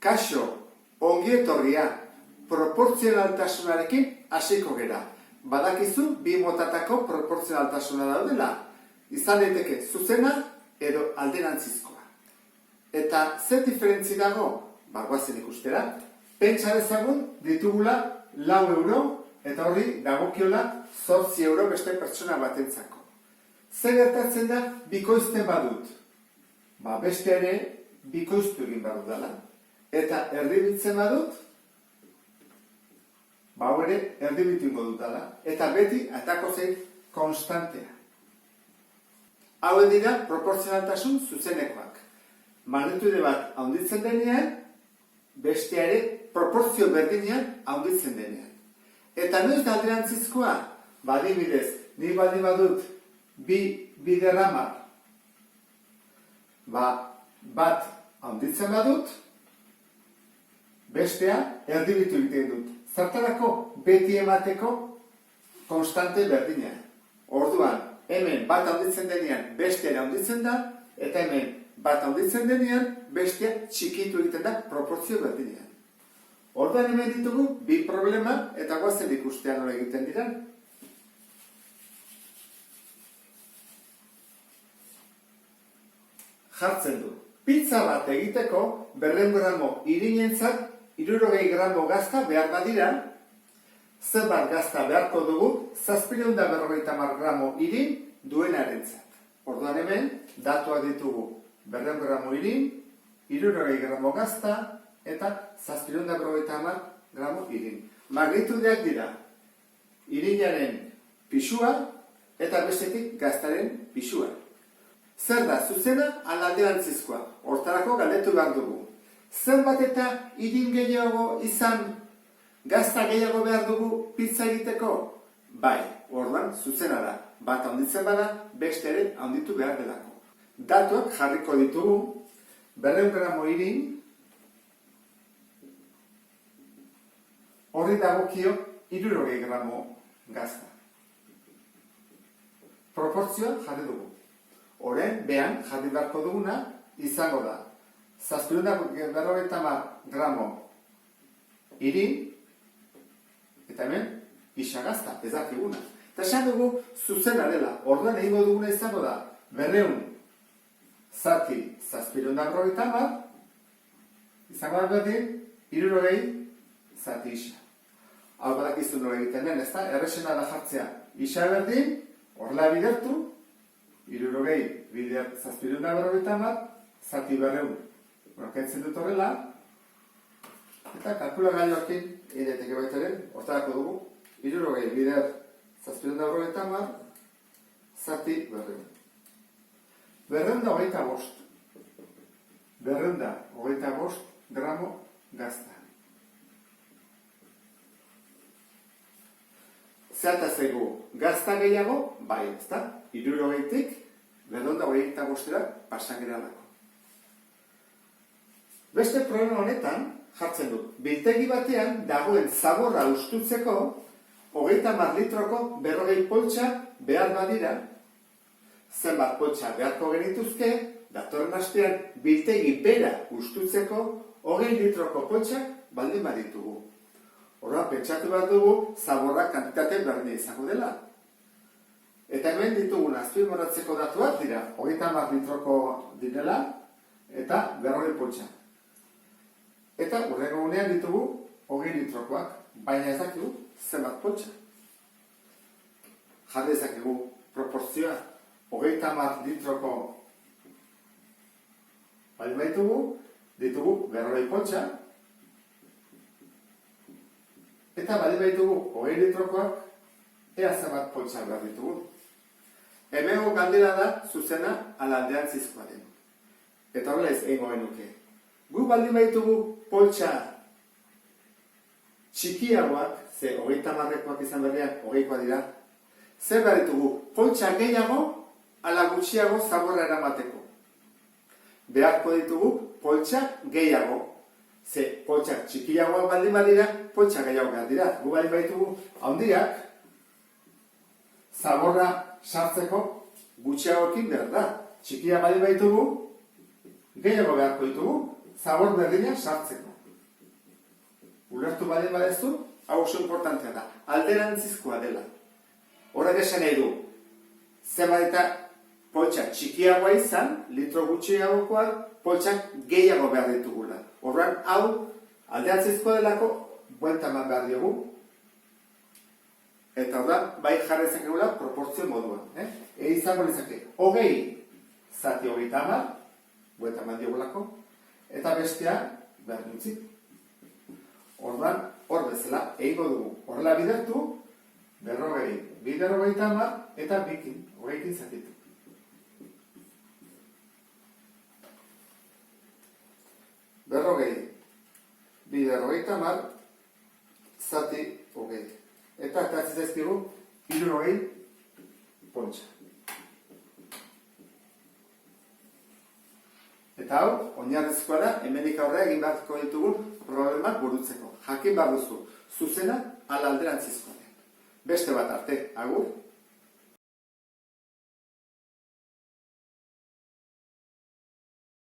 Kaixo, ongi etorria, proportzionaltasunarekin hasiko gera. Badakizu bi motatako proportzionaltasuna daudela, izan daiteke zuzena edo alderantzizkoa. Eta zer diferentzi dago? Goazen ikustera. Pentsa dezagun ditugula 4 euro eta horri dagokiola 8 euro beste pertsona batentzako. Zer gertatzen da bikoizten badut? Beste ere bikoiztu egin badut dela. Eta erdibitzen badut, ere erdibitu ingo dut dela. Eta beti atako zein konstantea. Hauen dira proportzionaltasun zuzenekoak. Magnitude bat handitzen denean, beste ere proportzio berdinean handitzen denean. Eta noiz da alderantzizkoa? Adibidez, ni baldin badut bi biderramar, bat handitzen badut, bestea erdibitu egiten dut. Zertarako beti emateko konstante berdinean. Orduan, hemen bat handitzen denean bestea handitzen da, eta hemen bat handitzen denean bestea txikitu egiten da proportzio berdinean. Orduan hemen ditugu bi problema eta goazen ikustean nola egiten dira. Jartzen du. Pizza bat egiteko 200 gramo irinentzat 60 gramo gazta behar badira, zenbat gazta beharko dugu 750 gramo irin duenarentzat. Orduan hemen datuak ditugu 200 gramo irin, 60 gramo gazta eta 750 gramo irin. Magnitudeak dira irinaren pisua eta bestetik gaztaren pisua. Zer da, zuzena ala alderantzizkoa? Hortarako galdetu behar dugu. Zenbat eta irin gehiago izan, gazta gehiago behar dugu pizza egiteko? Bai, orduan zuzena da. Bat handitzen bada, beste ere handitu behar delako. Datuak jarriko ditugu, 200 gramo irin, horri dagokio 60 gramo gazta. Proportzioa jarri dugu. Horren, behan, jarri beharko duguna, izango da. 750 gramo irin, eta hemen, isagazta, ez dakiguna. Eta esan dugu, zuzena dela. Orduan egingo duguna izango da, 200 zati 750, izango da berdin, 60 zati isa. Hau badakizu nola egiten den, ez da? Errexena da jartzea. Isa berdin, horrela bidertu, 60 bider 750, zati 200. Kentzen dut horrela, eta kalkulagailuarekin egin daiteke baita ere, hortarako dugu, 60 bider 750, zati 200. 225. 225 gramo gazta. Zeata zaigu, gazta gehiago, bai, ezta? 60tik 225era pasageralako. Beste problema honetan, jartzen dut, biltegi batean dagoen zaborra ustutzeko 30 litroko 40 poltsa behar badira, zenbat poltsa beharko genituzke, datorren astean biltegi bera ustutzeko 20 litroko poltsak baldin baditugu. Horra, pentsatu behar dugu, zaborra kantitate berdina izango dela. Eta hemen ditugun azpimarratzeko datuak dira, 30 litroko direla, eta 40 poltsa. Eta hurrengo gunean ditugu 20 litrokoak, baina ez dakigu zenbat poltsa. Jarri ezakigu proportzioa, 30 litroko baldin baitugu, ditugu 40 poltsa, eta baldin baitugu 20 litrokoak, ea zenbat poltsa behar ditugu. Hemengo galdera da zuzena ala alderantzizkoa den. Eta horrela ez egingo genuke. Gu baldin baitugu poltsa txikiagoak, ze 30rekoak izan berdean 20koa dira, zer behar ditugu poltsa gehiago ala gutxiago zaborra eramateko. Beharko ditugu poltsa gehiago, ze poltsa txikiagoak baldin badira, poltsa gehiago behar dira. Gu baldin baitugu handiak, zaborra sartzeko gutxiagoekin behar da. Txikia baldin baitugu, gehiago beharko ditugu, zabor berdina sartzeko. Ulertu baldin badezu, hau oso importantea da. Alderantzizkoa dela. Horrek esan nahi du, zenbat eta poltsa txikiagoa izan, litro gutxiagokoak, poltsak gehiago behar ditugula. Horren, hau, alderantzizkoa delako, buelta eman behar diogu. Eta horren, bai jarrezak egula proportzio moduan. Izango lezake, 20 zati 30, buelta eman diogulako, eta bestea, behar dutzik. Orduan, hor bezala, egingo dugu. Horrela bidertu, 40, 30 eta 20 zatitu. Biderrogeita mar, zati hogei. Eta atatzen zaizkigu, 60 pontxa. Eta hau, oinarrizkoa da, hemendik aurrera egin beharko ditugun problemak burutzeko. Jakin behar duzu, zuzena ala alderantzizkoa. Beste bat arte, agur.